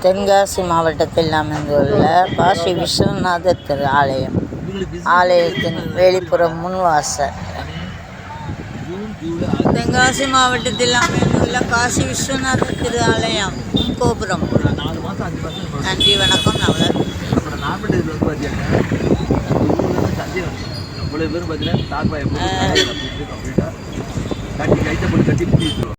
தென்காசி மாவட்டத்தில் அமைந்துள்ள காசி விஸ்வநாதர் திரு ஆலயம். ஆலயத்தின் வெளிப்புறம் முன்வாசல். தென்காசி மாவட்டத்தில் அமைந்துள்ள காசி விஸ்வநாதர் திரு ஆலயம் கோபுரம். நன்றி, வணக்கம். நவலர்